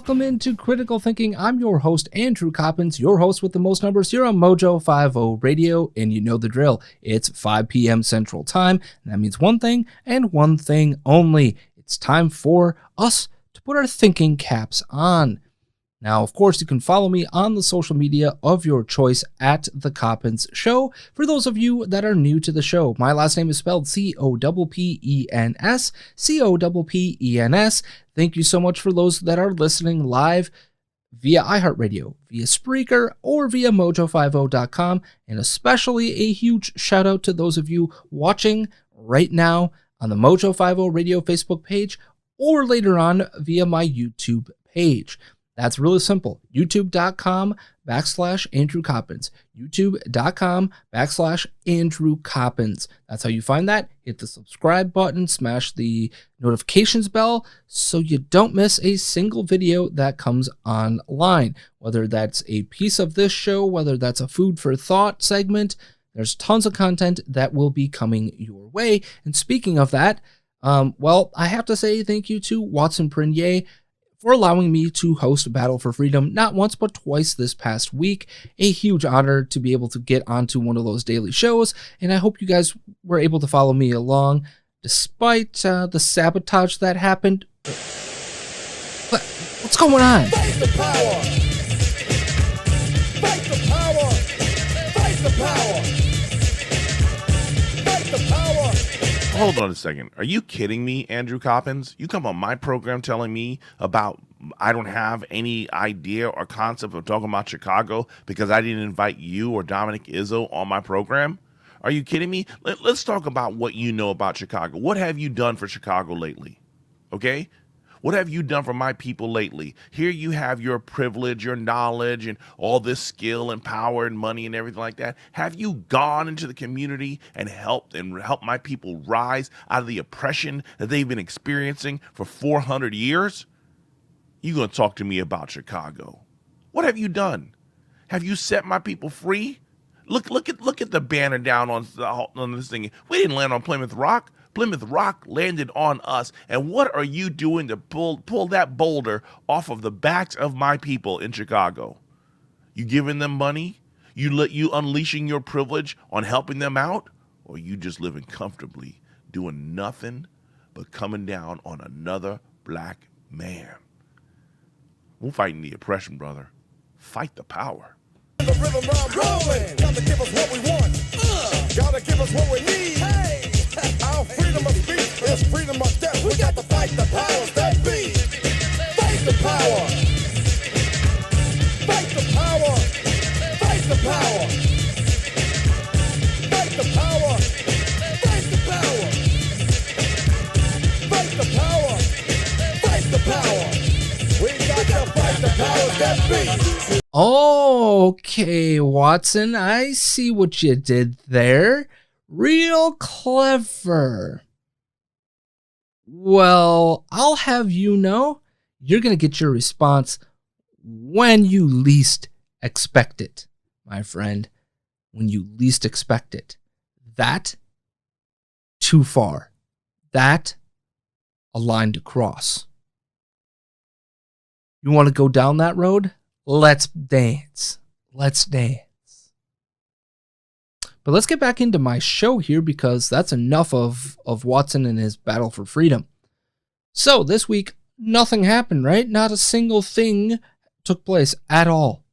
welcome into Critical Thinking. I'm your host, Andrew Coppins, your host with the most numbers here on Mojo 50 Radio, and you know the drill. It's 5 p.m. Central Time, and that means one thing and one thing only. It's time for us to put our thinking caps on. Now, of course, you can follow me on the social media of your choice at The Coppins Show. For those of you that are new to the show, my last name is spelled Coppens, Coppens. Thank you so much for those that are listening live via iHeartRadio, via Spreaker, or via Mojo50.com. And especially a huge shout out to those of you watching right now on the Mojo50 Radio Facebook page or later on via my YouTube page. That's really simple. YouTube.com/Andrew Coppins. YouTube.com/Andrew Coppins. That's how you find that. Hit the subscribe button, smash the notifications bell so you don't miss a single video that comes online. Whether that's a piece of this show, whether that's a food for thought segment, there's tons of content that will be coming your way. And speaking of that, I have to say thank you to Watson Prenier for allowing me to host Battle for Freedom not once but twice this past week. A huge honor to be able to get onto one of those daily shows, and I hope you guys were able to follow me along despite the sabotage that happened. What's going on? Fight the power! Fight the power! Fight the power! Fight the power! Hold on a second. Are you kidding me, Andrew Coppins? You come on my program telling me about I don't have any idea or concept of talking about Chicago because I didn't invite you or Dominic Izzo on my program? Are you kidding me? Let's talk about what you know about Chicago. What have you done for Chicago lately? Okay? What have you done for my people lately? Here you have your privilege, your knowledge, and all this skill and power and money and everything like that. Have you gone into the community and helped my people rise out of the oppression that they've been experiencing for 400 years? You're going to talk to me about Chicago. What have you done? Have you set my people free? Look at the banner down on this thing. We didn't land on Plymouth Rock. Plymouth Rock landed on us. And what are you doing to pull that boulder off of the backs of my people in Chicago? You giving them money? You unleashing your privilege on helping them out? Or you just living comfortably, doing nothing but coming down on another black man? We're fighting the oppression, brother. Fight the power. The rhythm I'm rolling. Gotta give us what we want. Gotta give us what we need. Hey. Our freedom of speech is freedom of death. We got to fight the powers that be. Fight the power. Fight the power. Fight the power. Fight the power. Fight the power. Fight the power. Fight the power. We got to fight the powers that be. Okay, Watson, I see what you did there. Real clever. Well, I'll have you know, you're going to get your response when you least expect it, my friend. When you least expect it. That, too far. That, a line to cross. You want to go down that road? Let's dance. Let's dance. But let's get back into my show here because that's enough of Watson and his battle for freedom. So this week, nothing happened, right? Not a single thing took place at all.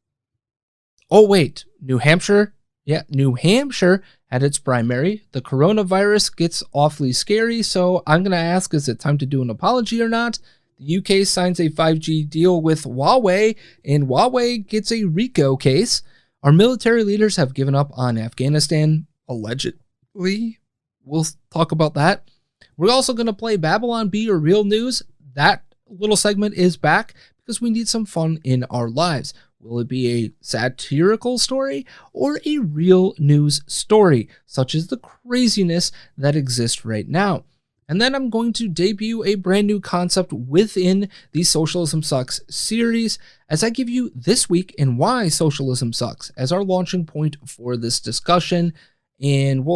Oh, wait. New Hampshire? Yeah, New Hampshire had its primary. The coronavirus gets awfully scary, so I'm going to ask, is it time to do an apology or not? The UK signs a 5G deal with Huawei, and Huawei gets a RICO case. Our military leaders have given up on Afghanistan, allegedly. We'll talk about that. We're also going to play Babylon Bee or Real News. That little segment is back because we need some fun in our lives. Will it be a satirical story or a real news story, such as the craziness that exists right now? And then I'm going to debut a brand new concept within the Socialism Sucks series as I give you this week and why socialism sucks as our launching point for this discussion. And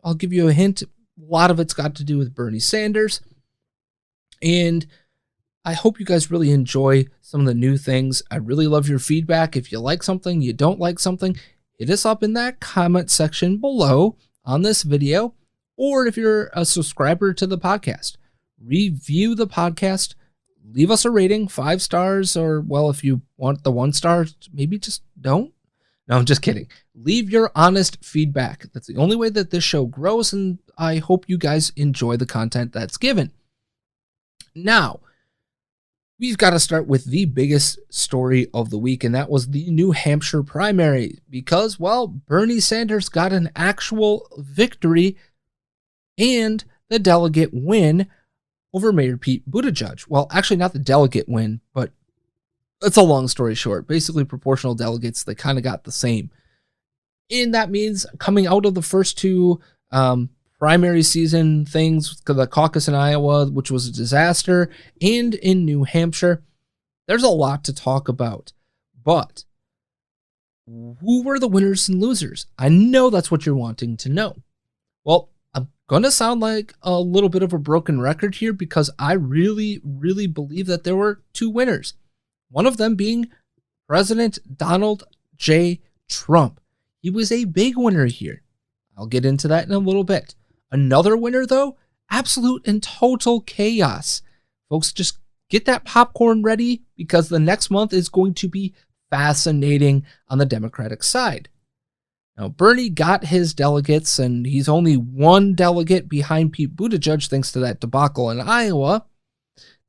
I'll give you a hint. A lot of it's got to do with Bernie Sanders. And I hope you guys really enjoy some of the new things. I really love your feedback. If you like something, you don't like something, hit us up in that comment section below on this video. Or if you're a subscriber to the podcast, review the podcast, leave us a rating, 5 stars, or, well, if you want the 1 star, maybe just don't. No, I'm just kidding. Leave your honest feedback. That's the only way that this show grows, and I hope you guys enjoy the content that's given. Now, we've got to start with the biggest story of the week, and that was the New Hampshire primary, because, well, Bernie Sanders got an actual victory and the delegate win over Mayor Pete Buttigieg. Well, actually not the delegate win, but it's a long story short. Basically, proportional delegates, they kind of got the same. And that means coming out of the first two primary season things, the caucus in Iowa, which was a disaster, and in New Hampshire, there's a lot to talk about. But who were the winners and losers? I know that's what you're wanting to know. Well, I'm going to sound like a little bit of a broken record here because I really, really believe that there were 2 winners. One of them being President Donald J. Trump. He was a big winner here. I'll get into that in a little bit. Another winner, though, absolute and total chaos. Folks, just get that popcorn ready because the next month is going to be fascinating on the Democratic side. Now, Bernie got his delegates, and he's only 1 delegate behind Pete Buttigieg thanks to that debacle in Iowa.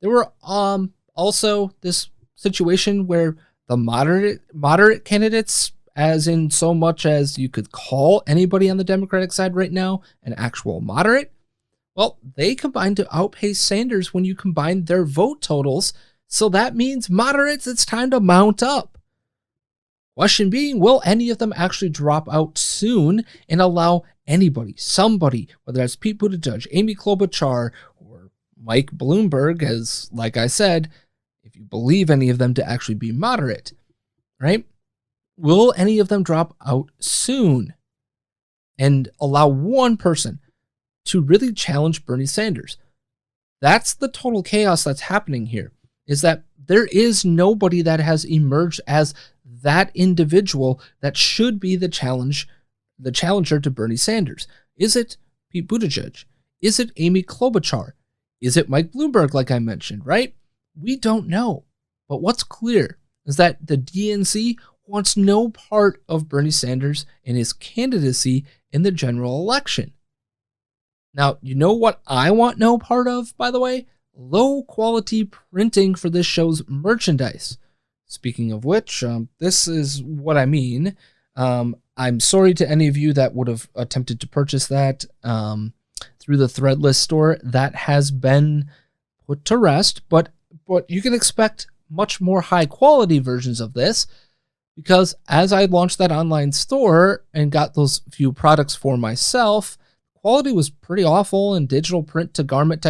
There were also this situation where the moderate candidates, as in so much as you could call anybody on the Democratic side right now an actual moderate, well, they combined to outpace Sanders when you combine their vote totals. So that means moderates, it's time to mount up. Question being, will any of them actually drop out soon and allow anybody, somebody, whether that's Pete Buttigieg, Amy Klobuchar, or Mike Bloomberg, as like I said, if you believe any of them to actually be moderate, right? Will any of them drop out soon and allow one person to really challenge Bernie Sanders? That's the total chaos that's happening here, is that there is nobody that has emerged as that individual that should be the challenger to Bernie Sanders. Is it Pete Buttigieg? Is it Amy Klobuchar? Is it Mike Bloomberg, like I mentioned, right? We don't know. But what's clear is that the DNC wants no part of Bernie Sanders and his candidacy in the general election. Now, you know what I want no part of, by the way? Low quality printing for this show's merchandise. Speaking of which, this is what I mean. I'm sorry to any of you that would have attempted to purchase that through the Threadless store. That has been put to rest, but you can expect much more high quality versions of this, because as I launched that online store and got those few products for myself, quality was pretty awful, and digital print to garment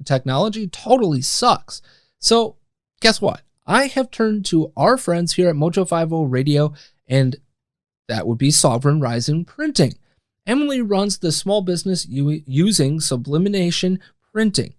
technology totally sucks. So guess what? I have turned to our friends here at Mojo 50 Radio, and that would be Sovereign Rising Printing. Emily runs the small business using sublimation printing,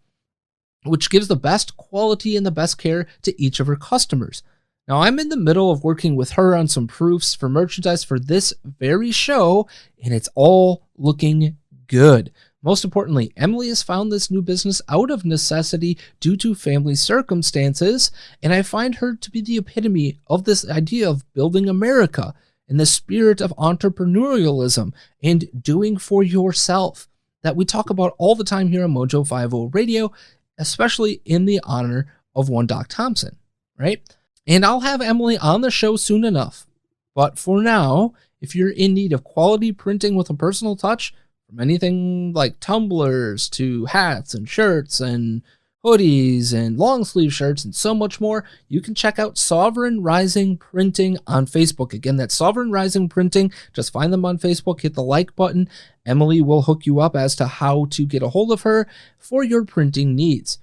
which gives the best quality and the best care to each of her customers. Now, I'm in the middle of working with her on some proofs for merchandise for this very show, and it's all looking good. Most importantly, Emily has found this new business out of necessity due to family circumstances, and I find her to be the epitome of this idea of building America in the spirit of entrepreneurialism and doing for yourself that we talk about all the time here on Mojo 50 Radio, especially in the honor of one Doc Thompson, right? And I'll have Emily on the show soon enough. But for now, if you're in need of quality printing with a personal touch, from anything like tumblers to hats and shirts and hoodies and long sleeve shirts and so much more, you can check out Sovereign Rising Printing on Facebook. Again, that's Sovereign Rising Printing. Just find them on Facebook, hit the like button. Emily will hook you up as to how to get a hold of her for your printing needs.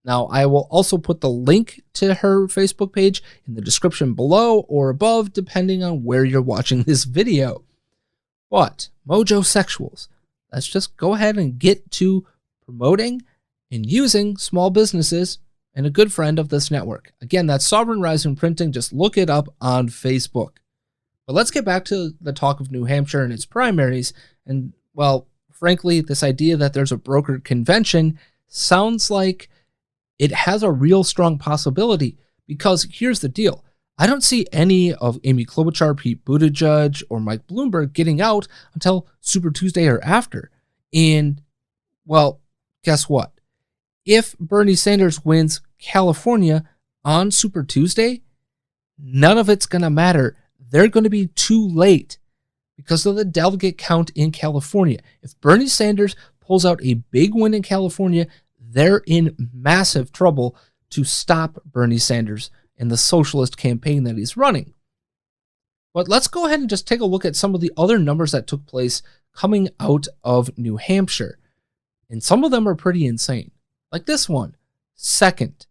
Now, I will also put the link to her Facebook page in the description below or above, depending on where you're watching this video. But, Mojo Sexuals, let's just go ahead and get to promoting and using small businesses and a good friend of this network. Again, that's Sovereign Rising Printing. Just look it up on Facebook. But let's get back to the talk of New Hampshire and its primaries. And, well, frankly, this idea that there's a brokered convention sounds like it has a real strong possibility, because here's the deal. I don't see any of Amy Klobuchar, Pete Buttigieg, or Mike Bloomberg getting out until Super Tuesday or after. And, well, guess what? If Bernie Sanders wins California on Super Tuesday, none of it's going to matter. They're going to be too late because of the delegate count in California. If Bernie Sanders pulls out a big win in California, they're in massive trouble to stop Bernie Sanders and the socialist campaign that he's running. But let's go ahead and just take a look at some of the other numbers that took place coming out of New Hampshire. And some of them are pretty insane. Like this one, second.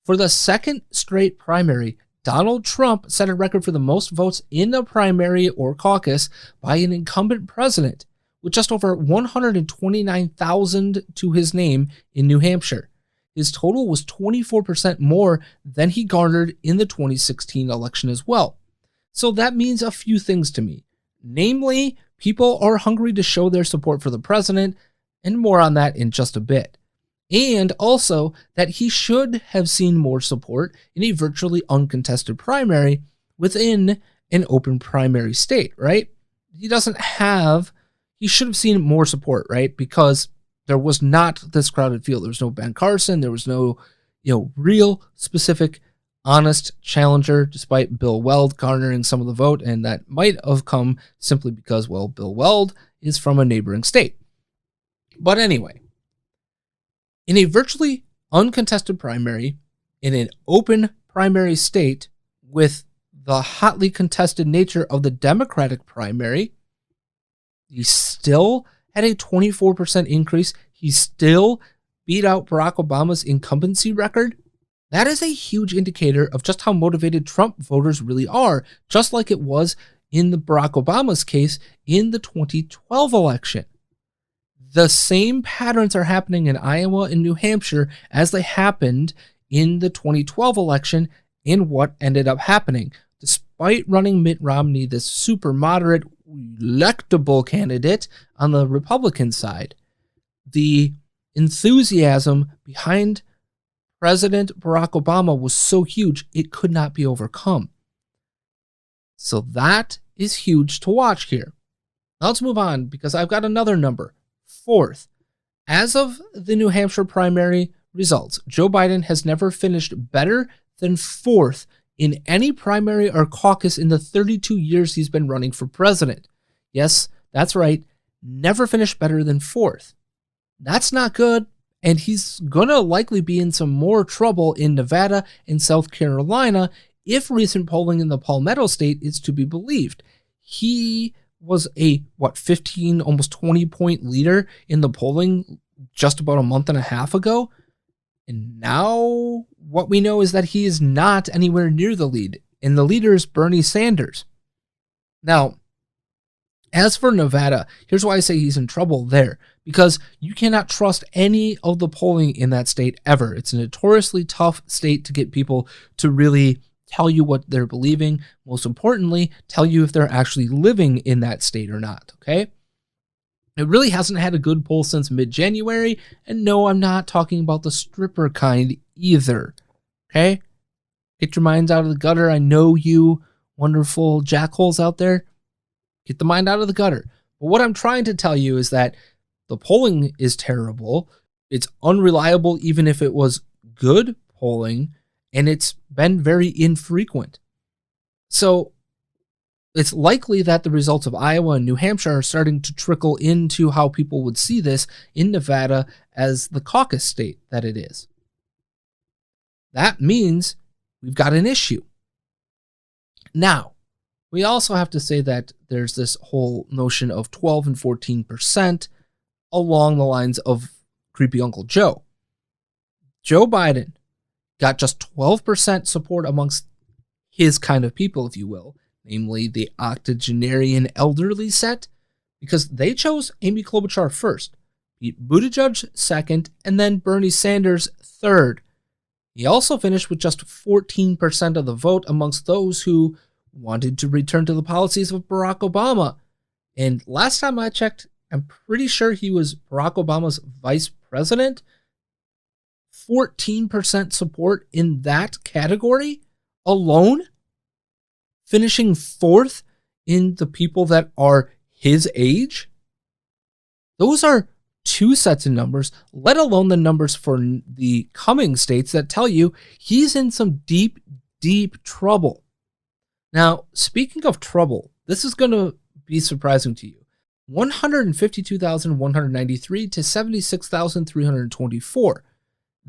For the second straight primary, Donald Trump set a record for the most votes in a primary or caucus by an incumbent president, with just over 129,000 to his name in New Hampshire. His total was 24% more than he garnered in the 2016 election as well. So that means a few things to me. Namely, people are hungry to show their support for the president, and more on that in just a bit. And also that he should have seen more support in a virtually uncontested primary within an open primary state, right? He should have seen more support, right? Because there was not this crowded field. There was no Ben Carson. There was no, real specific, honest challenger, despite Bill Weld garnering some of the vote. And that might have come simply because, well, Bill Weld is from a neighboring state. But anyway, in a virtually uncontested primary, in an open primary state, with the hotly contested nature of the Democratic primary, he still had a 24% increase. He still beat out Barack Obama's incumbency record. That is a huge indicator of just how motivated Trump voters really are, just like it was in the Barack Obama's case in the 2012 election. The same patterns are happening in Iowa and New Hampshire as they happened in the 2012 election, and what ended up happening. Despite running Mitt Romney, this super moderate, electable candidate on the Republican side, the enthusiasm behind President Barack Obama was so huge, it could not be overcome. So that is huge to watch here. Now let's move on, because I've got another number. Fourth, as of the New Hampshire primary results, Joe Biden has never finished better than fourth in any primary or caucus in the 32 years he's been running for president. Yes, that's right, never finished better than fourth. That's not good, and he's going to likely be in some more trouble in Nevada and South Carolina if recent polling in the Palmetto State is to be believed. He was a, 15, almost 20-point leader in the polling just about a month and a half ago. And now what we know is that he is not anywhere near the lead, and the leader is Bernie Sanders. Now, as for Nevada, here's why I say he's in trouble there, because you cannot trust any of the polling in that state ever. It's a notoriously tough state to get people to really tell you what they're believing. Most importantly, tell you if they're actually living in that state or not, okay? It really hasn't had a good poll since mid-January, and no, I'm not talking about the stripper kind either, okay? Get your minds out of the gutter. I know you wonderful jackholes out there. Get the mind out of the gutter. But what I'm trying to tell you is that the polling is terrible. It's unreliable even if it was good polling, and it's been very infrequent. So it's likely that the results of Iowa and New Hampshire are starting to trickle into how people would see this in Nevada as the caucus state that it is. That means we've got an issue. Now, we also have to say that there's this whole notion of 12 and 14% along the lines of creepy Uncle Joe. Joe Biden got just 12% support amongst his kind of people, if you will, namely the octogenarian elderly set, because they chose Amy Klobuchar first, Pete Buttigieg second, and then Bernie Sanders third. He also finished with just 14% of the vote amongst those who wanted to return to the policies of Barack Obama. And last time I checked, I'm pretty sure he was Barack Obama's vice president. 14% support in that category alone, finishing fourth in the people that are his age. Those are two sets of numbers, let alone the numbers for the coming states that tell you he's in some deep, deep trouble. Now, speaking of trouble, this is going to be surprising to you. 152,193 to 76,324.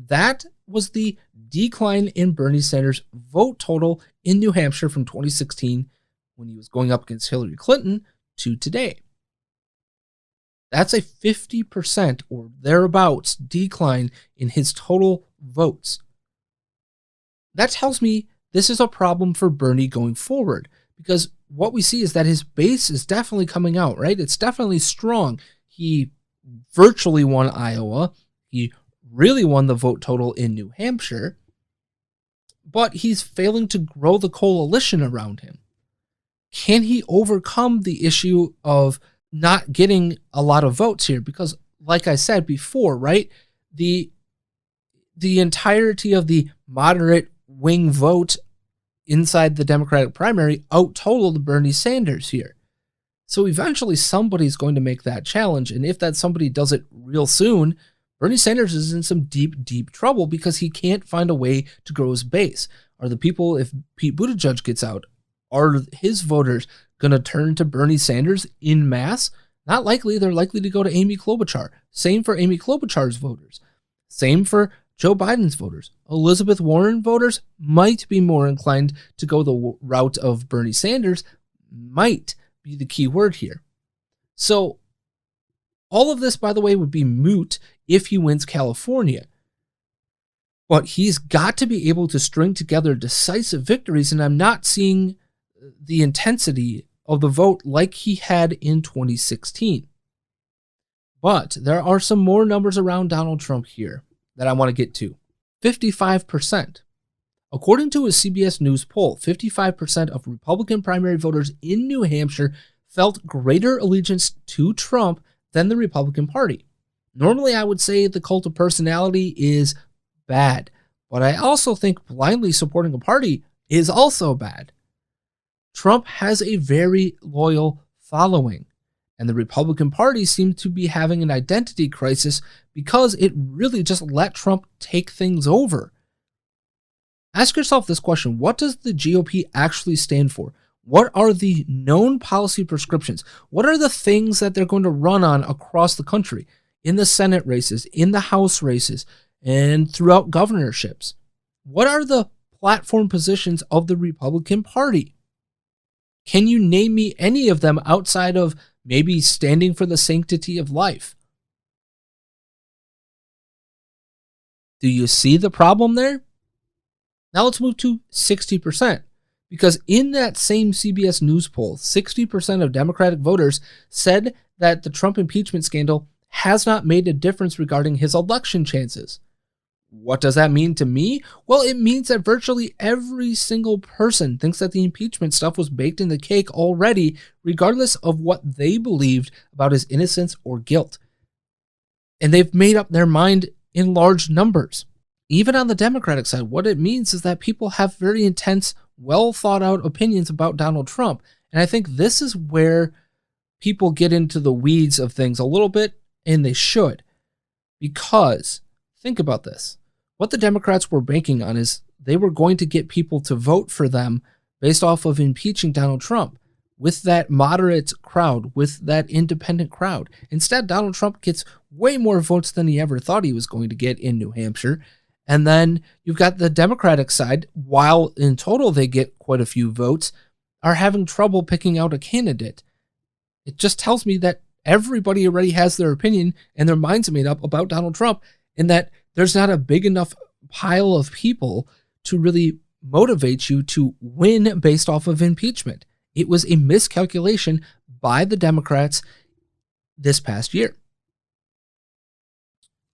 That was the decline in Bernie Sanders' vote total in New Hampshire from 2016 when he was going up against Hillary Clinton to today. That's a 50% or thereabouts decline in his total votes. That tells me this is a problem for Bernie going forward, because what we see is that his base is definitely coming out, right? It's definitely strong. He virtually won Iowa. He really won the vote total in New Hampshire, but he's failing to grow the coalition around him. Can he overcome the issue of not getting a lot of votes here? Because like I said before, right, the entirety of the moderate wing vote inside the Democratic primary out-totaled Bernie Sanders here. So eventually somebody's going to make that challenge, and if that somebody does it real soon, Bernie Sanders is in some deep, deep trouble because he can't find a way to grow his base. Are the people, if Pete Buttigieg gets out, are his voters going to turn to Bernie Sanders in mass? Not likely. They're likely to go to Amy Klobuchar. Same for Amy Klobuchar's voters. Same for Joe Biden's voters. Elizabeth Warren voters might be more inclined to go the route of Bernie Sanders. Might be the key word here. So all of this, by the way, would be moot if he wins California. But he's got to be able to string together decisive victories, and I'm not seeing the intensity of the vote like he had in 2016. But there are some more numbers around Donald Trump here that I want to get to. 55%. According to a CBS News poll, 55% of Republican primary voters in New Hampshire felt greater allegiance to Trump than the Republican Party. Normally, I would say the cult of personality is bad, but I also think blindly supporting a party is also bad. Trump has a very loyal following, and the Republican Party seems to be having an identity crisis because it really just let Trump take things over. Ask yourself this question: what does the GOP actually stand for? What are the known policy prescriptions? What are the things that they're going to run on across the country, in the Senate races, in the House races, and throughout governorships? What are the platform positions of the Republican Party? Can you name me any of them outside of maybe standing for the sanctity of life? Do you see the problem there? Now let's move to 60%. Because in that same CBS News poll, 60% of Democratic voters said that the Trump impeachment scandal has not made a difference regarding his election chances. What does that mean to me? Well, it means that virtually every single person thinks that the impeachment stuff was baked in the cake already, regardless of what they believed about his innocence or guilt. And they've made up their mind in large numbers. Even on the Democratic side, what it means is that people have very intense, well thought out opinions about Donald Trump. And I think this is where people get into the weeds of things a little bit, and they should. Because, think about this. What the Democrats were banking on is they were going to get people to vote for them based off of impeaching Donald Trump with that moderate crowd, with that independent crowd. Instead, Donald Trump gets way more votes than he ever thought he was going to get in New Hampshire. And then you've got the Democratic side, while in total they get quite a few votes, are having trouble picking out a candidate. It just tells me that everybody already has their opinion and their minds made up about Donald Trump, and that there's not a big enough pile of people to really motivate you to win based off of impeachment. It was a miscalculation by the Democrats this past year.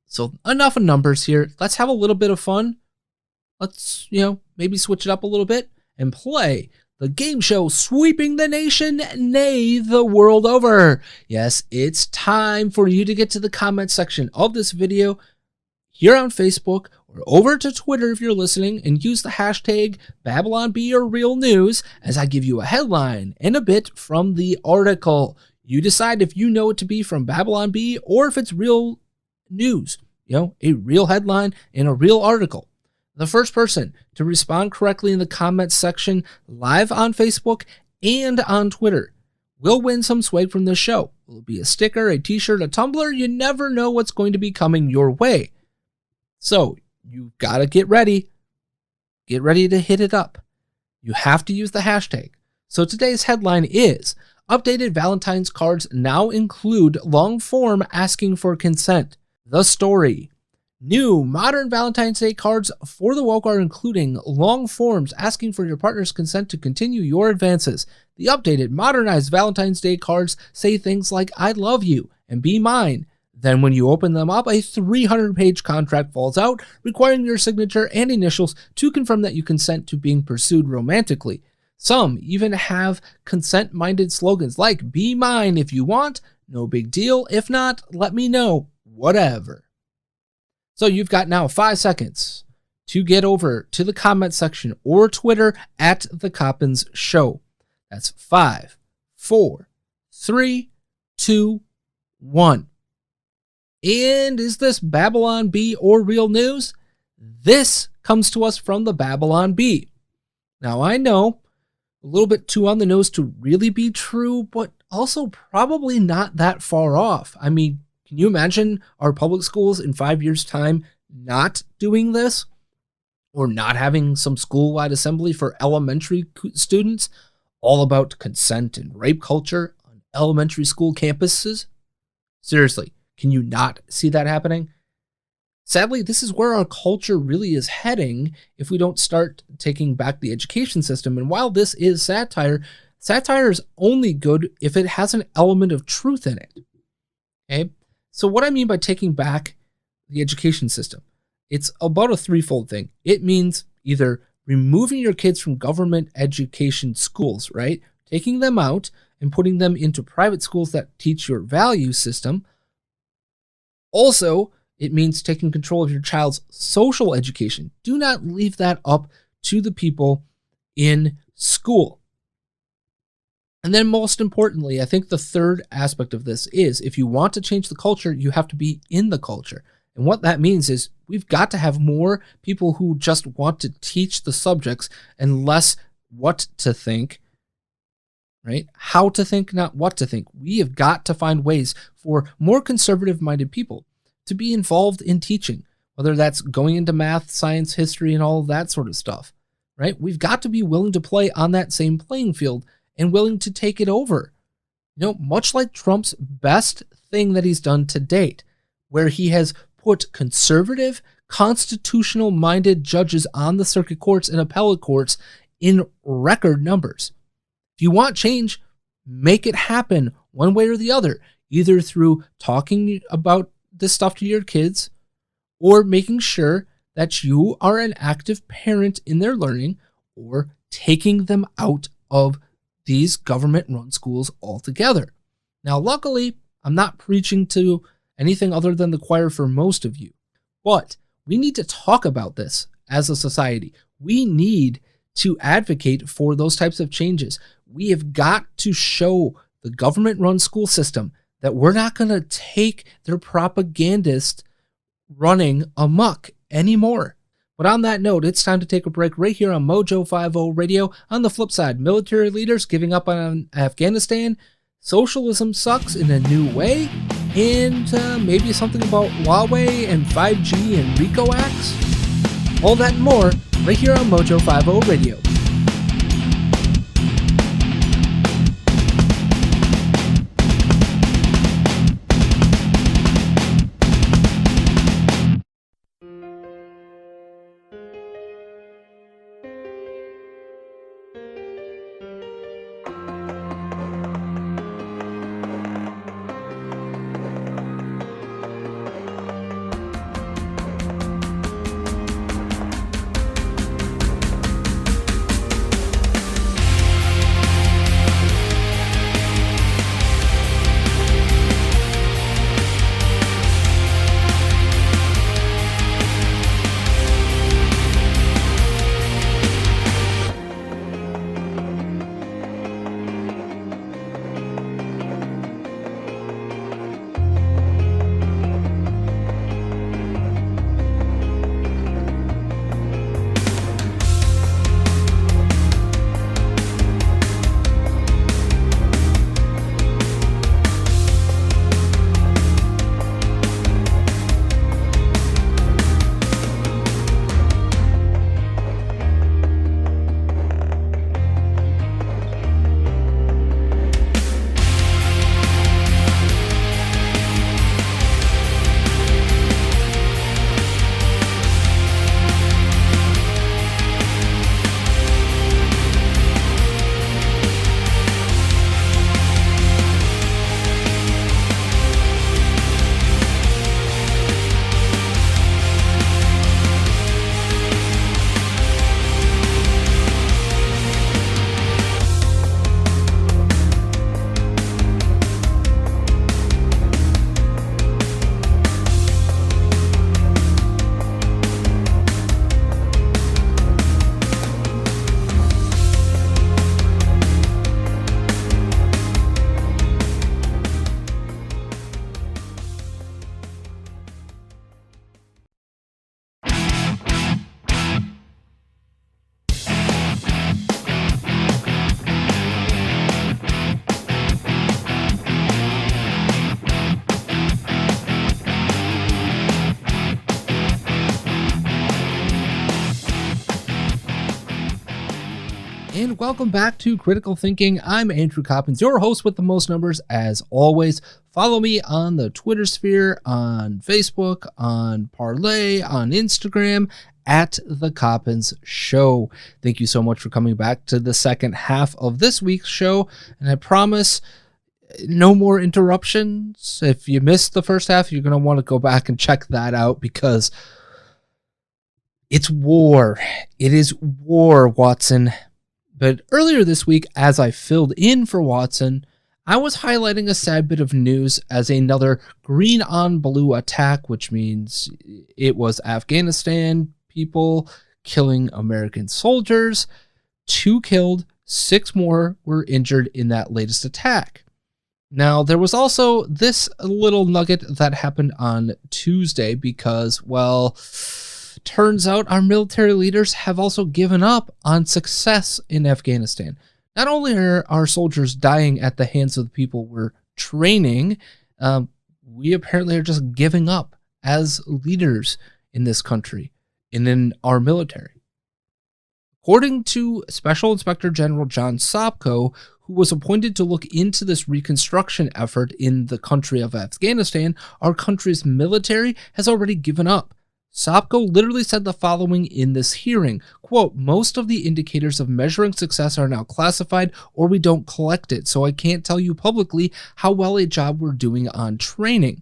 So enough of numbers here. Let's have a little bit of fun. let's, maybe switch it up a little bit and play the game show sweeping the nation, nay, the world over. Yes, it's time for you to get to the comment section of this video here on Facebook or over to Twitter if you're listening and use the hashtag BabylonB or Real News as I give you a headline and a bit from the article. You decide if you know it to be from BabylonB or if it's real news, a real headline and a real article. The first person to respond correctly in the comments section live on Facebook and on Twitter will win some swag from this show. Will it be a sticker, a t-shirt, a tumbler? You never know what's going to be coming your way. So you've got to get ready. Get ready to hit it up. You have to use the hashtag. So today's headline is, updated Valentine's cards now include long form asking for consent. The story. New modern Valentine's Day cards for the woke are including long forms asking for your partner's consent to continue your advances. The updated modernized Valentine's Day cards say things like I love you and be mine. Then when you open them up, a 300-page contract falls out, requiring your signature and initials to confirm that you consent to being pursued romantically. Some even have consent-minded slogans like be mine if you want, no big deal, if not, let me know, whatever. So you've got now 5 seconds to get over to the comment section or Twitter at The Coppins Show. That's 5, 4, 3, 2, 1. And is this BabylonB or real news? This comes to us from the BabylonB. Now I know, a little bit too on the nose to really be true, but also probably not that far off. I mean, can you imagine our public schools in 5 years' time not doing this? Or not having some school-wide assembly for elementary students all about consent and rape culture on elementary school campuses? Seriously, can you not see that happening? Sadly, this is where our culture really is heading if we don't start taking back the education system. And while this is satire, satire is only good if it has an element of truth in it. Okay? So what I mean by taking back the education system, it's about a threefold thing. It means either removing your kids from government education schools, right? Taking them out and putting them into private schools that teach your value system. Also, it means taking control of your child's social education. Do not leave that up to the people in school. And then most importantly, I think the third aspect of this is if you want to change the culture, you have to be in the culture. And what that means is we've got to have more people who just want to teach the subjects and less what to think, right? How to think, not what to think. We have got to find ways for more conservative-minded people to be involved in teaching, whether that's going into math, science, history, and all of that sort of stuff, right? We've got to be willing to play on that same playing field and willing to take it over. Much like Trump's best thing that he's done to date, where he has put conservative, constitutional-minded judges on the circuit courts and appellate courts in record numbers. If you want change, make it happen one way or the other, either through talking about this stuff to your kids or making sure that you are an active parent in their learning or taking them out of these government-run schools altogether. Now, luckily, I'm not preaching to anything other than the choir for most of you, but we need to talk about this as a society. We need to advocate for those types of changes. We have got to show the government-run school system that we're not going to take their propagandists running amok anymore. But on that note, it's time to take a break right here on Mojo 50 Radio. On the flip side, military leaders giving up on Afghanistan, socialism sucks in a new way, and maybe something about Huawei and 5G and RICO acts. All that and more right here on Mojo 50 Radio. and welcome back to Critical Thinking. I'm Andrew Coppins, your host with the most numbers as always. Follow me on the Twitter sphere, on Facebook, on Parlay, on Instagram, at The Coppins Show. Thank you so much for coming back to the second half of this week's show, and I promise no more interruptions. If you missed the first half, you're going to want to go back and check that out because it's war. It is war, Watson. But earlier this week, as I filled in for Watson, I was highlighting a sad bit of news as another green on blue attack, which means it was Afghanistan people killing American soldiers. 2 killed, 6 more were injured in that latest attack. Now, there was also this little nugget that happened on Tuesday because, well, turns out our military leaders have also given up on success in Afghanistan. Not only are our soldiers dying at the hands of the people we're training, we apparently are just giving up as leaders in this country and in our military. According to Special Inspector General John Sopko, who was appointed to look into this reconstruction effort in the country of Afghanistan, our country's military has already given up. Sopko literally said the following in this hearing, quote, "Most of the indicators of measuring success are now classified or we don't collect it, so I can't tell you publicly how well a job we're doing on training."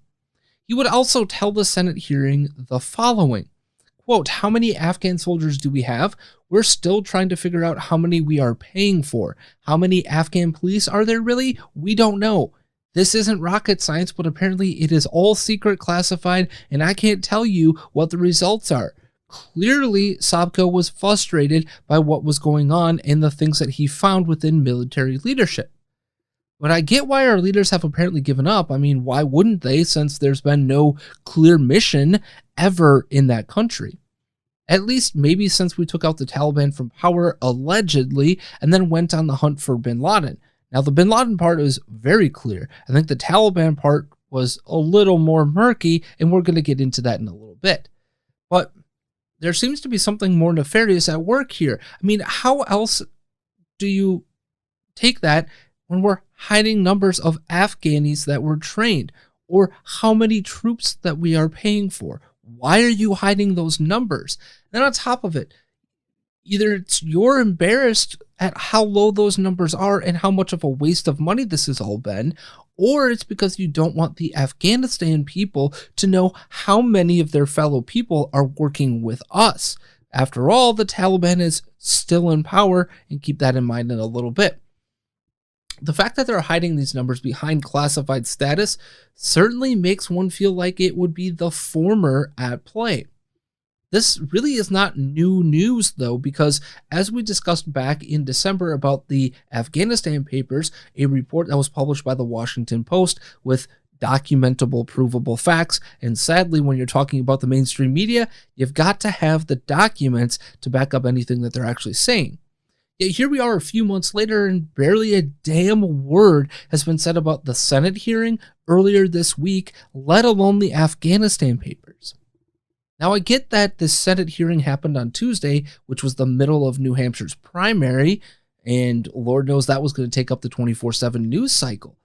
He would also tell the Senate hearing the following, quote, "How many Afghan soldiers do we have? We're still trying to figure out how many we are paying for. How many Afghan police are there really? We don't know. This isn't rocket science, but apparently it is all secret classified, and I can't tell you what the results are." Clearly, Sopko was frustrated by what was going on and the things that he found within military leadership. But I get why our leaders have apparently given up. I mean, why wouldn't they, since there's been no clear mission ever in that country? At least maybe since we took out the Taliban from power, allegedly, and then went on the hunt for bin Laden. Now, the bin Laden part is very clear. I think the Taliban part was a little more murky, and we're going to get into that in a little bit. But there seems to be something more nefarious at work here. I mean, how else do you take that when we're hiding numbers of Afghanis that were trained, or how many troops that we are paying for? Why are you hiding those numbers? Then on top of it, either it's you're embarrassed at how low those numbers are and how much of a waste of money this has all been, or it's because you don't want the Afghanistan people to know how many of their fellow people are working with us. After all, the Taliban is still in power, and keep that in mind in a little bit. The fact that they're hiding these numbers behind classified status certainly makes one feel like it would be the former at play. This really is not new news, though, because as we discussed back in December about the Afghanistan papers, a report that was published by the Washington Post with documentable, provable facts, and sadly, when you're talking about the mainstream media, you've got to have the documents to back up anything that they're actually saying. Yet here we are a few months later, and barely a damn word has been said about the Senate hearing earlier this week, let alone the Afghanistan papers. Now, I get that this Senate hearing happened on Tuesday, which was the middle of New Hampshire's primary, and Lord knows that was going to take up the 24/7 news cycle,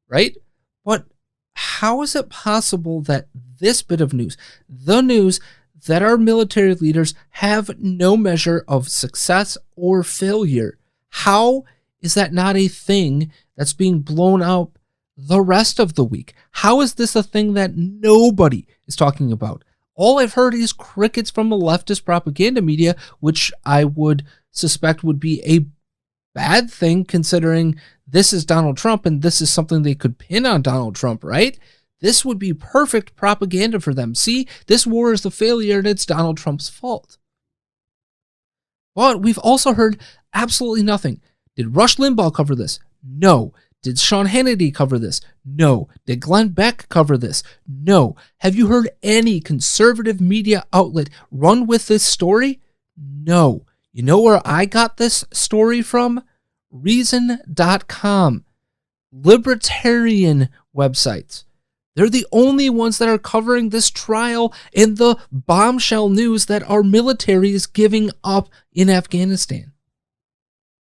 right? But how is it possible that this bit of news, the news that our military leaders have no measure of success or failure, how is that not a thing that's being blown out the rest of the week? How is this a thing that nobody is talking about? All I've heard is crickets from the leftist propaganda media, which I would suspect would be a bad thing considering this is Donald Trump and this is something they could pin on Donald Trump, right? This would be perfect propaganda for them. See, this war is a failure and it's Donald Trump's fault. But we've also heard absolutely nothing. Did Rush Limbaugh cover this? No. Did Sean Hannity cover this? No. Did Glenn Beck cover this? No. Have you heard any conservative media outlet run with this story? No. You know where I got this story from? Reason.com. Libertarian websites. They're the only ones that are covering this trial and the bombshell news that our military is giving up in Afghanistan.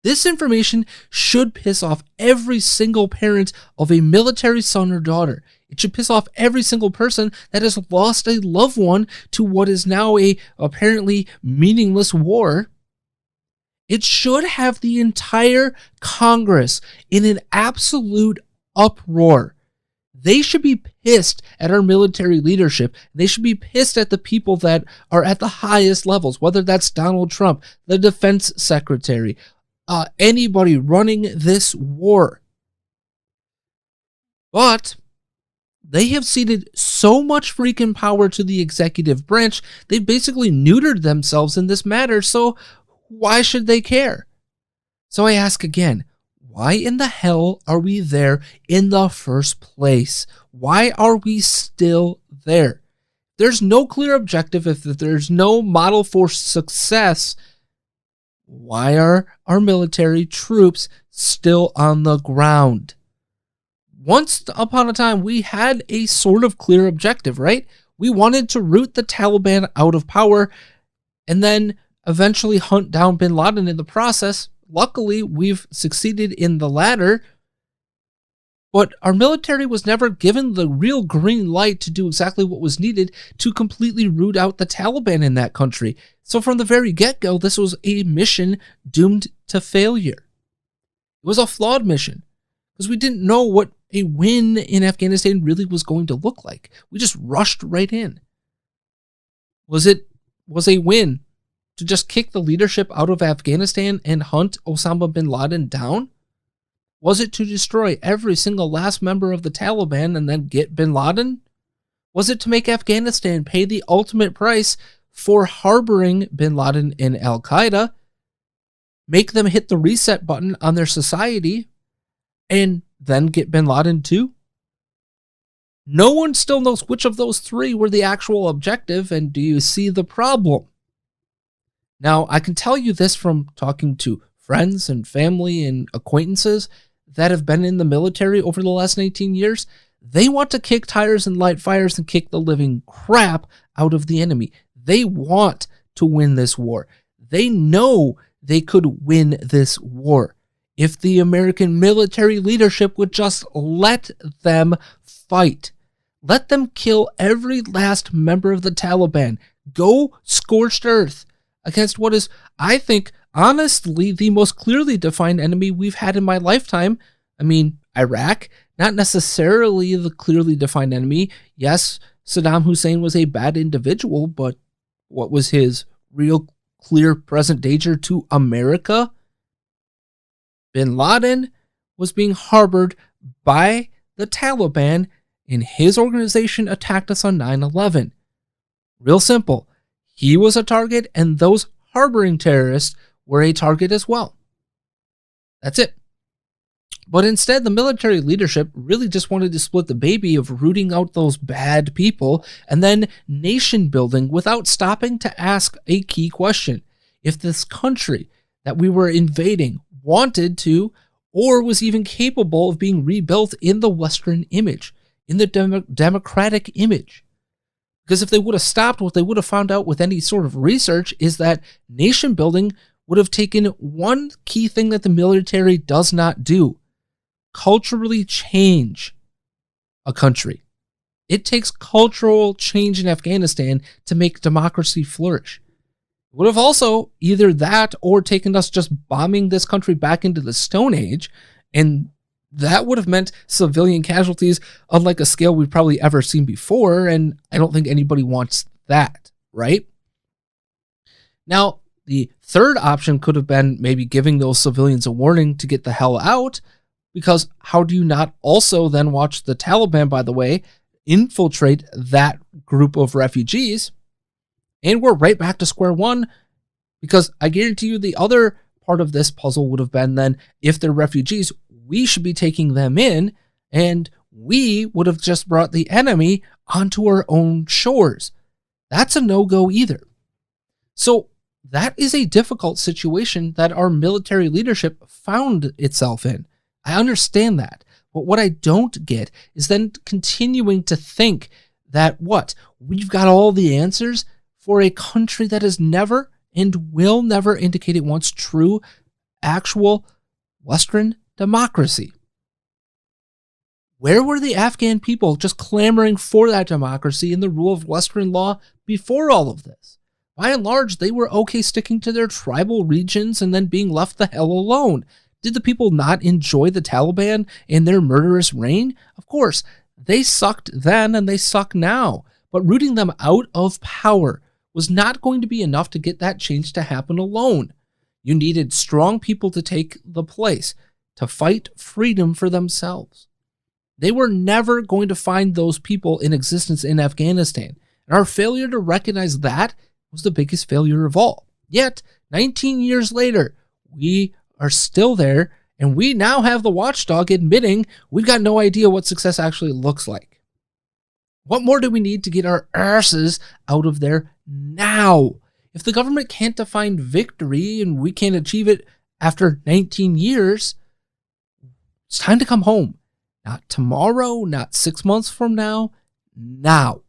This information should piss off every single parent of a military son or daughter. It should piss off every single person that has lost a loved one to what is now a apparently meaningless war. It should have the entire Congress in an absolute uproar. They should be pissed at our military leadership. They should be pissed at the people that are at the highest levels, whether that's Donald Trump, the defense secretary, anybody running this war. But they have ceded so much freaking power to the executive branch, they've basically neutered themselves in this matter, so why should they care? So I ask again, why in the hell are we there in the first place? Why are we still there? There's no clear objective. If there's no model for success, why are our military troops still on the ground? Once upon a time, we had a sort of clear objective, right? We wanted to root the Taliban out of power and then eventually hunt down bin Laden in the process. Luckily, we've succeeded in the latter, but our military was never given the real green light to do exactly what was needed to completely root out the Taliban in that country. So from the very get-go, this was a mission doomed to failure. It was a flawed mission because we didn't know what a win in Afghanistan really was going to look like. We just rushed right in. Was a win to just kick the leadership out of Afghanistan and hunt Osama bin Laden down? Was it to destroy every single last member of the Taliban and then get bin Laden? Was it to make Afghanistan pay the ultimate price for harboring bin Laden and Al-Qaeda, make them hit the reset button on their society, and then get bin Laden too? No one still knows which of those three were the actual objective, and do you see the problem? Now, I can tell you this from talking to friends and family and acquaintances that have been in the military over the last 19 years. They want to kick tires and light fires and kick the living crap out of the enemy. They want to win this war. They know they could win this war if the American military leadership would just let them fight. Let them kill every last member of the Taliban. Go scorched earth against what is, I think, honestly, the most clearly defined enemy we've had in my lifetime. I mean, Iraq, not necessarily the clearly defined enemy. Yes, Saddam Hussein was a bad individual, but what was his real clear present danger to America? Bin Laden was being harbored by the Taliban, and his organization attacked us on 9/11. Real simple. He was a target, and those harboring terrorists were a target as well. That's it. But instead, the military leadership really just wanted to split the baby of rooting out those bad people and then nation building without stopping to ask a key question. If this country that we were invading wanted to, or was even capable of being rebuilt in the Western image, in the democratic image. Because if they would have stopped, what they would have found out with any sort of research is that nation building would have taken one key thing that the military does not do: culturally change a country. It takes cultural change in Afghanistan to make democracy flourish. It would have also either that or taken us just bombing this country back into the Stone Age, and that would have meant civilian casualties unlike a scale we've probably ever seen before, and I don't think anybody wants that, right? Now, the third option could have been maybe giving those civilians a warning to get the hell out, because how do you not also then watch the Taliban, by the way, infiltrate that group of refugees? And we're right back to square one, because I guarantee you the other part of this puzzle would have been then, if they're refugees, we should be taking them in, and we would have just brought the enemy onto our own shores. That's a no-go either. So that is a difficult situation that our military leadership found itself in. I understand that. But what I don't get is then continuing to think that we've got all the answers for a country that has never and will never indicate it wants true actual Western democracy. Where were the Afghan people just clamoring for that democracy and the rule of Western law before all of this? By and large, they were okay sticking to their tribal regions and then being left the hell alone. Did the people not enjoy the Taliban and their murderous reign? Of course, they sucked then and they suck now. But rooting them out of power was not going to be enough to get that change to happen alone. You needed strong people to take the place, to fight freedom for themselves. They were never going to find those people in existence in Afghanistan. And our failure to recognize that was the biggest failure of all. Yet, 19 years later, we are still there, and we now have the watchdog admitting we've got no idea what success actually looks like. What more do we need to get our asses out of there now? If the government can't define victory and we can't achieve it after 19 years, it's time to come home. Not tomorrow, not 6 months from now, now.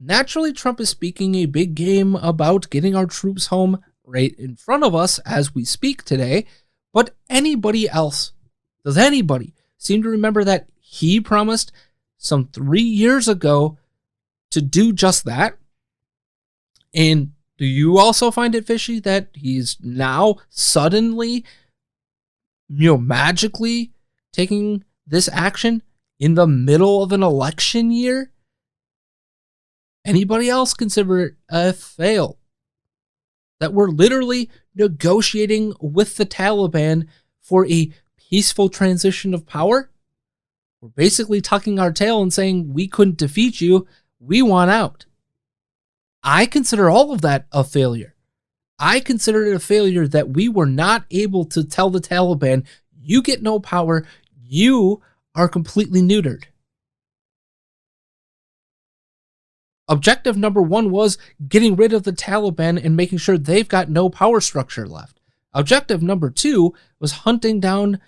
Naturally, Trump is speaking a big game about getting our troops home right in front of us as we speak today, but anybody else, does anybody seem to remember that he promised some 3 years ago to do just that? And do you also find it fishy that he's now suddenly, magically taking this action in the middle of an election year? Anybody else consider it a fail? That we're literally negotiating with the Taliban for a peaceful transition of power? We're basically tucking our tail and saying, we couldn't defeat you, we want out. I consider all of that a failure. I consider it a failure that we were not able to tell the Taliban, you get no power, you are completely neutered. Objective number 1 was getting rid of the Taliban and making sure they've got no power structure left. Objective number 2 was hunting down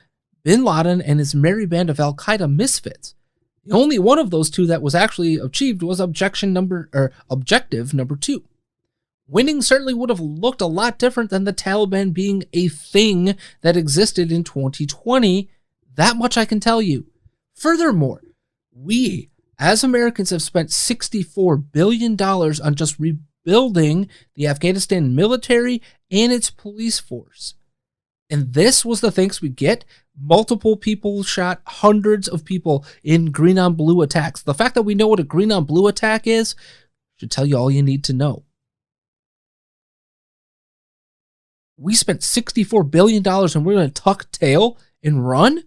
bin Laden and his merry band of Al-Qaeda misfits. The only one of those two that was actually achieved was objective number 2. Winning certainly would have looked a lot different than the Taliban being a thing that existed in 2020. That much I can tell you. Furthermore, we, as Americans, have spent $64 billion on just rebuilding the Afghanistan military and its police force. And this was the thanks we get. Multiple people shot, hundreds of people in green on blue attacks. The fact that we know what a green on blue attack is should tell you all you need to know. We spent $64 billion and we're going to tuck tail and run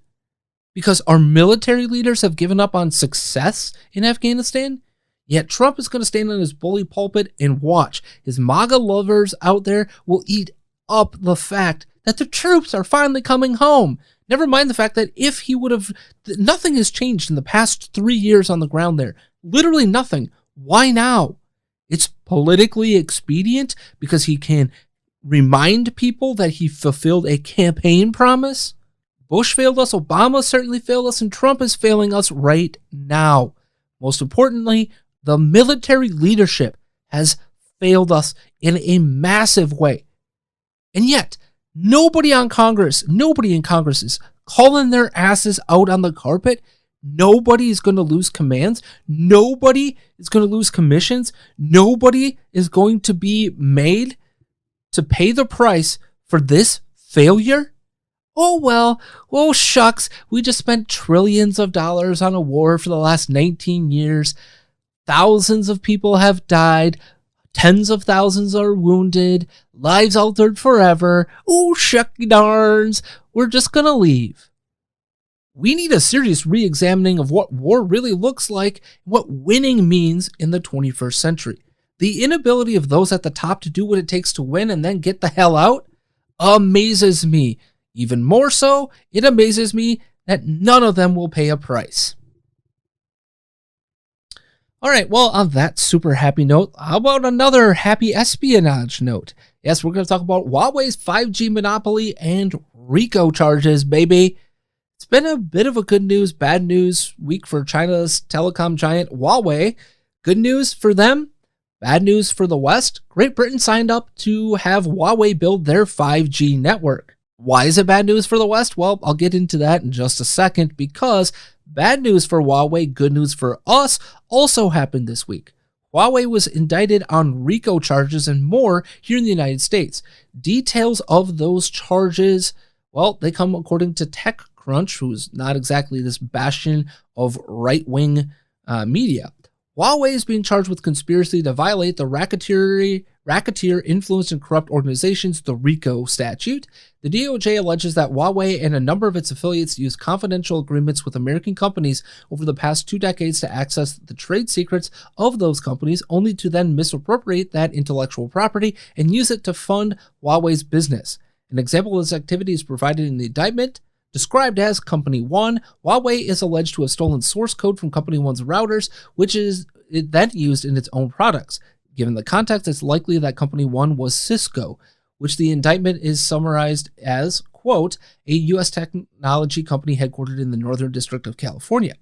because our military leaders have given up on success in Afghanistan? Yet Trump is going to stand on his bully pulpit and watch. His MAGA lovers out there will eat up the fact that the troops are finally coming home. Never mind the fact that if he would have, nothing has changed in the past 3 years on the ground there. Literally nothing. Why now? It's politically expedient because he can remind people that he fulfilled a campaign promise. Bush failed us, Obama certainly failed us, and Trump is failing us right now. Most importantly, the military leadership has failed us in a massive way. And yet, nobody in Congress is calling their asses out on the carpet. Nobody is going to lose commands. Nobody is going to lose commissions. Nobody is going to be made to pay the price for this failure. Oh shucks, we just spent trillions of dollars on a war for the last 19 years. Thousands of people have died. Tens of thousands are wounded. Lives altered forever. Oh, shucky darns. We're just going to leave. We need a serious re-examining of what war really looks like, what winning means in the 21st century. The inability of those at the top to do what it takes to win and then get the hell out amazes me. Even more so, it amazes me that none of them will pay a price. All right, well, on that super happy note, how about another happy espionage note? Yes, we're going to talk about Huawei's 5G monopoly and RICO charges, baby. It's been a bit of a good news, bad news week for China's telecom giant Huawei. Good news for them, bad news for the West. Great Britain signed up to have Huawei build their 5G network. Why is it bad news for the West? Well, I'll get into that in just a second, because bad news for Huawei, good news for us also happened this week. Huawei was indicted on RICO charges and more here in the United States. Details of those charges, well, they come according to TechCrunch, who's not exactly this bastion of right-wing media. Huawei is being charged with conspiracy to violate the Racketeer Influenced and Corrupt Organizations, the RICO statute. The DOJ alleges that Huawei and a number of its affiliates used confidential agreements with American companies over the past 2 decades to access the trade secrets of those companies, only to then misappropriate that intellectual property and use it to fund Huawei's business. An example of this activity is provided in the indictment. Described as Company One, Huawei is alleged to have stolen source code from Company One's routers, which is then used in its own products. Given the context, it's likely that Company One was Cisco, which the indictment is summarized as, quote, a U.S. technology company headquartered in the Northern District of California.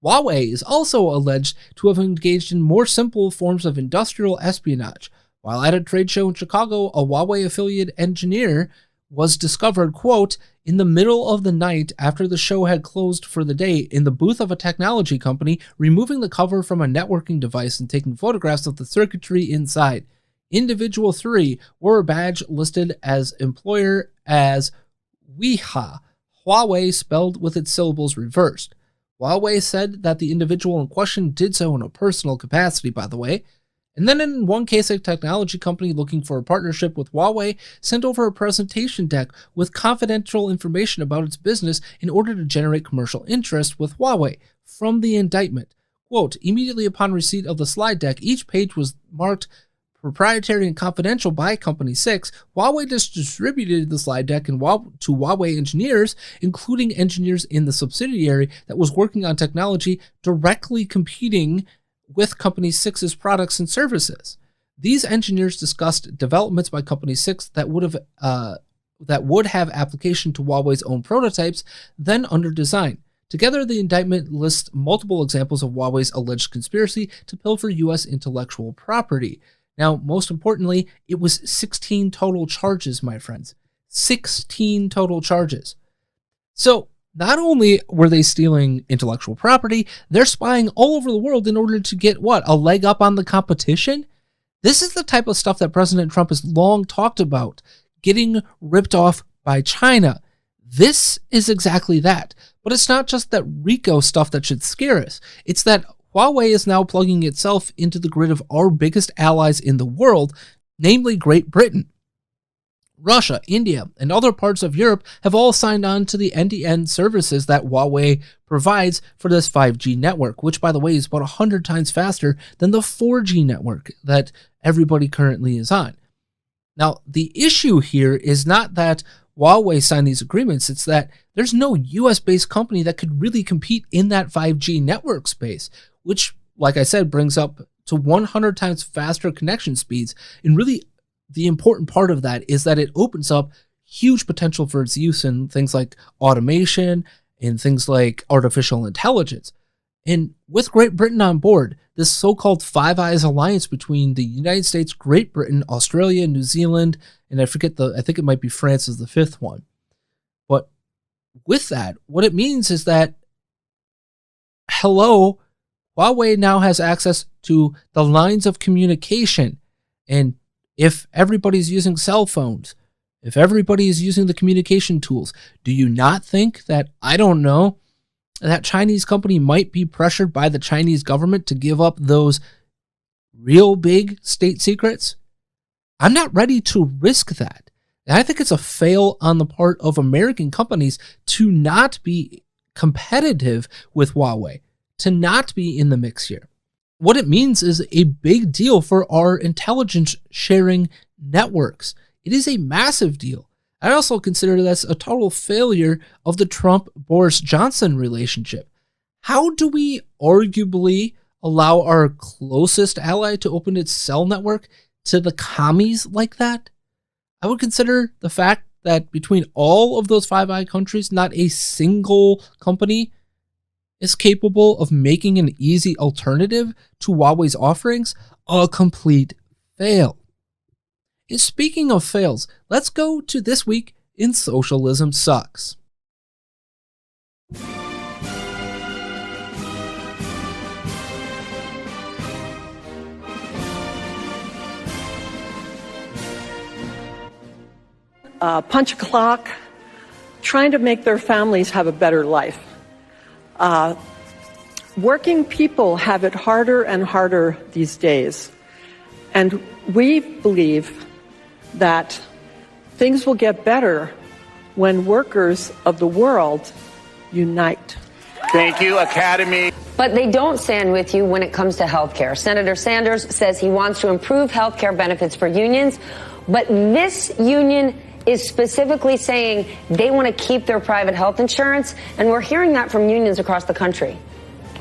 Huawei is also alleged to have engaged in more simple forms of industrial espionage. While at a trade show in Chicago, a Huawei affiliate engineer was discovered, quote, in the middle of the night after the show had closed for the day in the booth of a technology company, removing the cover from a networking device and taking photographs of the circuitry inside. Individual 3 wore a badge listed as employer as Weha, Huawei spelled with its syllables reversed. Huawei said that the individual in question did so in a personal capacity, by the way. And then in one case, a technology company looking for a partnership with Huawei sent over a presentation deck with confidential information about its business in order to generate commercial interest with Huawei. From the indictment, quote, immediately upon receipt of the slide deck, each page was marked proprietary and confidential by Company 6. Huawei just distributed the slide deck to Huawei engineers, including engineers in the subsidiary that was working on technology directly competing with Company 6's products and services. These engineers discussed developments by Company 6 that would have application to Huawei's own prototypes, then under design. Together, the indictment lists multiple examples of Huawei's alleged conspiracy to pilfer U.S. intellectual property. Now, most importantly, it was 16 total charges, my friends. 16 total charges. So, not only were they stealing intellectual property, they're spying all over the world in order to get, what, a leg up on the competition? This is the type of stuff that President Trump has long talked about, getting ripped off by China. This is exactly that. But it's not just that RICO stuff that should scare us. It's that Huawei is now plugging itself into the grid of our biggest allies in the world, namely Great Britain. Russia, India, and other parts of Europe have all signed on to the end-to-end services that Huawei provides for this 5G network, which, by the way, is about 100 times faster than the 4G network that everybody currently is on. Now, the issue here is not that Huawei signed these agreements, it's that there's no US-based company that could really compete in that 5G network space, which, like I said, brings up to 100 times faster connection speeds, and really the important part of that is that it opens up huge potential for its use in things like automation and things like artificial intelligence. And with Great Britain on board, this so-called Five Eyes alliance between the United States, Great Britain, Australia, New Zealand, and I think it might be France is the fifth one. But with that, what it means is that, hello, Huawei now has access to the lines of communication. And if everybody's using cell phones, if everybody is using the communication tools, do you not think that, I don't know, that Chinese company might be pressured by the Chinese government to give up those real big state secrets? I'm not ready to risk that. And I think it's a fail on the part of American companies to not be competitive with Huawei, to not be in the mix here. What it means is a big deal for our intelligence sharing networks. It is a massive deal. I also consider this a total failure of the Trump-Boris Johnson relationship. How do we arguably allow our closest ally to open its cell network to the commies like that? I would consider the fact that between all of those Five Eyes countries, not a single company is capable of making an easy alternative to Huawei's offerings a complete fail. And speaking of fails, let's go to this week in Socialism Sucks. Punch a clock, trying to make their families have a better life. Working people have it harder and harder these days. And we believe that things will get better when workers of the world unite. Thank you, Academy. But they don't stand with you when it comes to health care. Senator Sanders says he wants to improve health care benefits for unions, but this union is specifically saying they want to keep their private health insurance, and we're hearing that from unions across the country.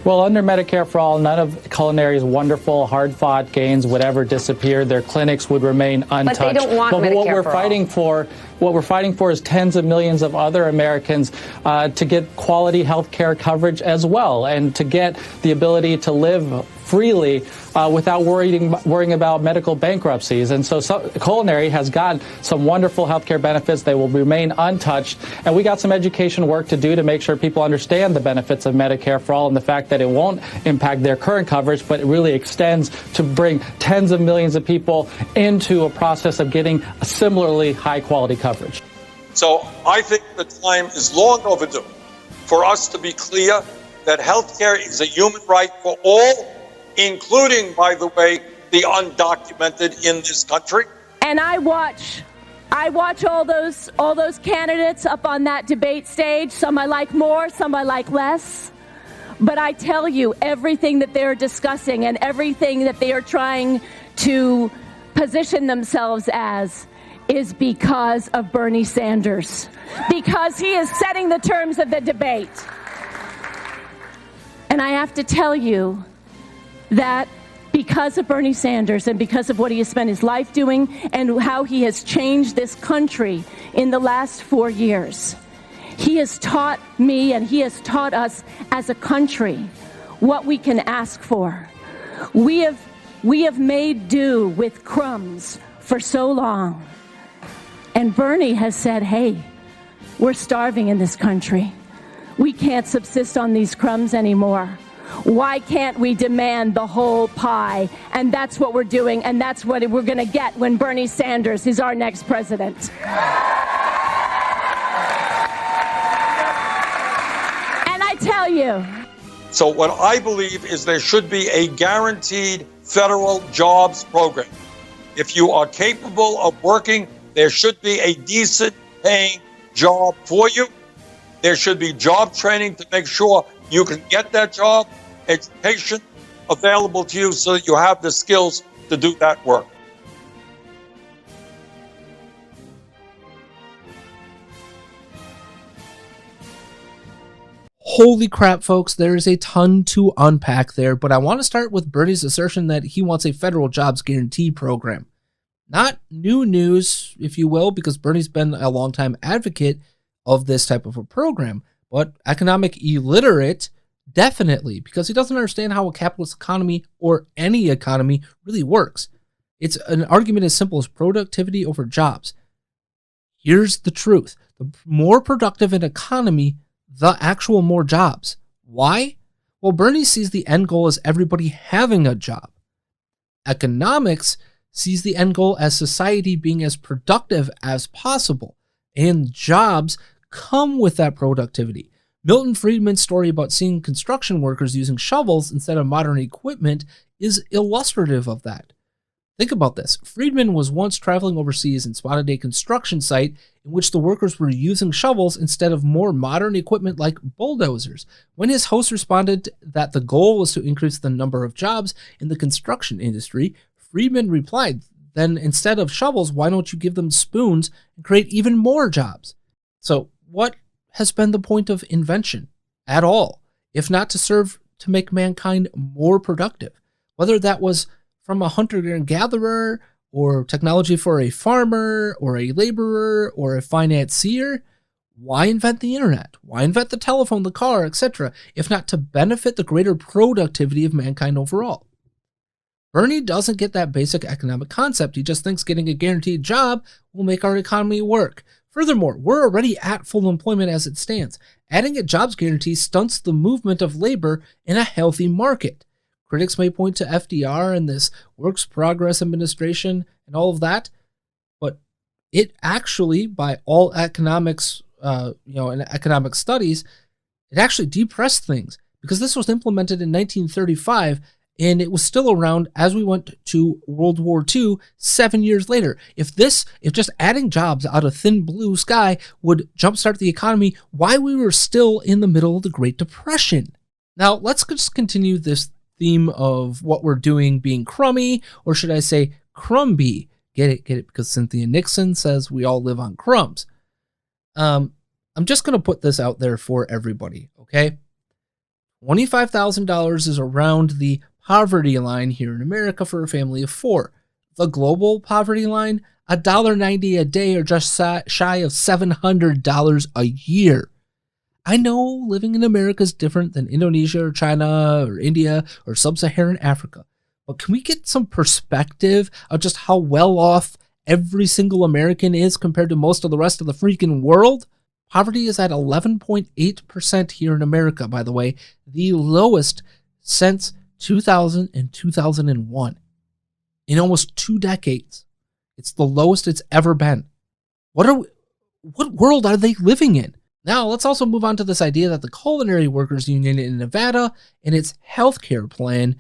Well, under Medicare for All, none of Culinary's wonderful, hard-fought gains would ever disappear. Their clinics would remain untouched. But they don't want Medicare what we're for fighting all. for, what we're fighting for is tens of millions of other Americans to get quality health care coverage as well, and to get the ability to live freely without worrying about medical bankruptcies. And so Culinary has got some wonderful health care benefits. They will remain untouched. And we got some education work to do to make sure people understand the benefits of Medicare for All and the fact that it won't impact their current coverage, but it really extends to bring tens of millions of people into a process of getting a similarly high quality coverage. So I think the time is long overdue for us to be clear that health care is a human right for all, including, by the way, the undocumented in this country. And I watch all those candidates up on that debate stage. Some I like more, some I like less. But I tell you, everything that they're discussing and everything that they are trying to position themselves as is because of Bernie Sanders. Because he is setting the terms of the debate. And I have to tell you that because of Bernie Sanders and because of what he has spent his life doing and how he has changed this country in the last 4 years, he has taught me and he has taught us as a country what we can ask for. We have made do with crumbs for so long. And Bernie has said, hey, we're starving in this country. We can't subsist on these crumbs anymore. Why can't we demand the whole pie? And that's what we're doing, and that's what we're going to get when Bernie Sanders is our next president. And I tell you. So what I believe is there should be a guaranteed federal jobs program. If you are capable of working, there should be a decent paying job for you. There should be job training to make sure you can get that job, education available to you so that you have the skills to do that work. Holy crap, folks, there is a ton to unpack there, but I want to start with Bernie's assertion that he wants a federal jobs guarantee program. Not new news, if you will, because Bernie's been a longtime advocate of this type of a program, but economic illiterate, definitely, because he doesn't understand how a capitalist economy or any economy really works. It's an argument as simple as productivity over jobs. Here's the truth. The more productive an economy, the actual more jobs. Why? Well, Bernie sees the end goal as everybody having a job. Economics sees the end goal as society being as productive as possible, and jobs come with that productivity. Milton Friedman's story about seeing construction workers using shovels instead of modern equipment is illustrative of that. Think about this. Friedman was once traveling overseas and spotted a construction site in which the workers were using shovels instead of more modern equipment like bulldozers. When his host responded that the goal was to increase the number of jobs in the construction industry, Friedman replied, then instead of shovels, why don't you give them spoons and create even more jobs? So what has been the point of invention at all, if not to serve to make mankind more productive? Whether that was from a hunter and gatherer, or technology for a farmer, or a laborer, or a financier, why invent the internet? Why invent the telephone, the car, etc., if not to benefit the greater productivity of mankind overall? Bernie doesn't get that basic economic concept. He just thinks getting a guaranteed job will make our economy work. Furthermore, we're already at full employment as it stands. Adding a jobs guarantee stunts the movement of labor in a healthy market. Critics may point to FDR and this Works Progress Administration and all of that, but it actually, by all economics, in economic studies, it actually depressed things because this was implemented in 1935 and it was still around as we went to World War II 7 years later. If just adding jobs out of thin blue sky would jumpstart the economy, why we were still in the middle of the Great Depression. Now, let's just continue this theme of what we're doing being crummy, or should I say crumby? Get it? Because Cynthia Nixon says we all live on crumbs. I'm just going to put this out there for everybody, okay? $25,000 is around the poverty line here in America for a family of four. The global poverty line, $1.90 a day or just shy of $700 a year. I know living in America is different than Indonesia or China or India or sub-Saharan Africa, but can we get some perspective of just how well off every single American is compared to most of the rest of the freaking world? Poverty is at 11.8% here in America, by the way, the lowest since 2000 and 2001. In almost 2 decades. It's the lowest it's ever been. What world are they living in? Now, let's also move on to this idea that the Culinary Workers Union in Nevada and its healthcare plan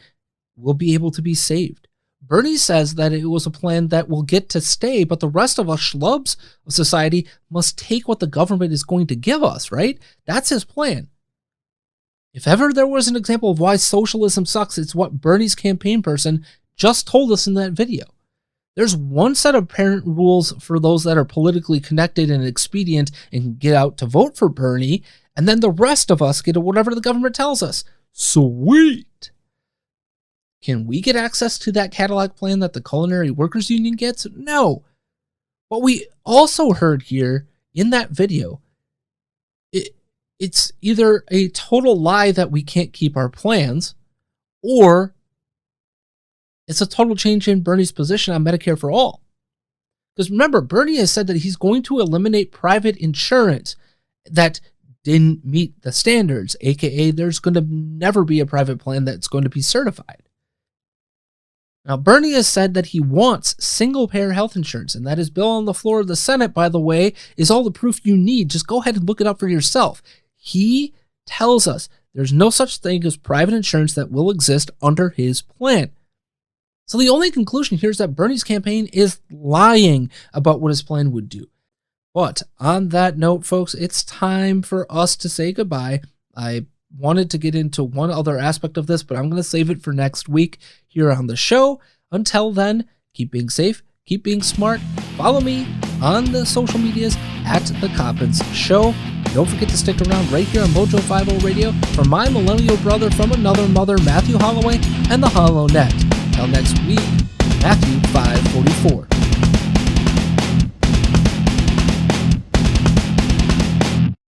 will be able to be saved. Bernie says that it was a plan that will get to stay, but the rest of us schlubs of society must take what the government is going to give us, right? That's his plan. If ever there was an example of why socialism sucks, it's what Bernie's campaign person just told us in that video. There's one set of apparent rules for those that are politically connected and expedient and can get out to vote for Bernie, and then the rest of us get whatever the government tells us. Sweet! Can we get access to that Cadillac plan that the Culinary Workers Union gets? No. But we also heard here in that video, it's either a total lie that we can't keep our plans, or it's a total change in Bernie's position on Medicare for all. Because remember, Bernie has said that he's going to eliminate private insurance that didn't meet the standards, aka there's going to never be a private plan that's going to be certified. Now, Bernie has said that he wants single-payer health insurance, and that his bill on the floor of the Senate, by the way, is all the proof you need. Just go ahead and look it up for yourself. He tells us there's no such thing as private insurance that will exist under his plan. So the only conclusion here is that Bernie's campaign is lying about what his plan would do. But on that note, folks, it's time for us to say goodbye. I wanted to get into one other aspect of this, but I'm going to save it for next week here on the show. Until then, keep being safe, keep being smart. Follow me on the social medias at The Coppins Show. Don't forget to stick around right here on Mojo 50 Radio for my millennial brother from another mother, Matthew Holloway, and the HollowNet. Till next week, Matthew 544.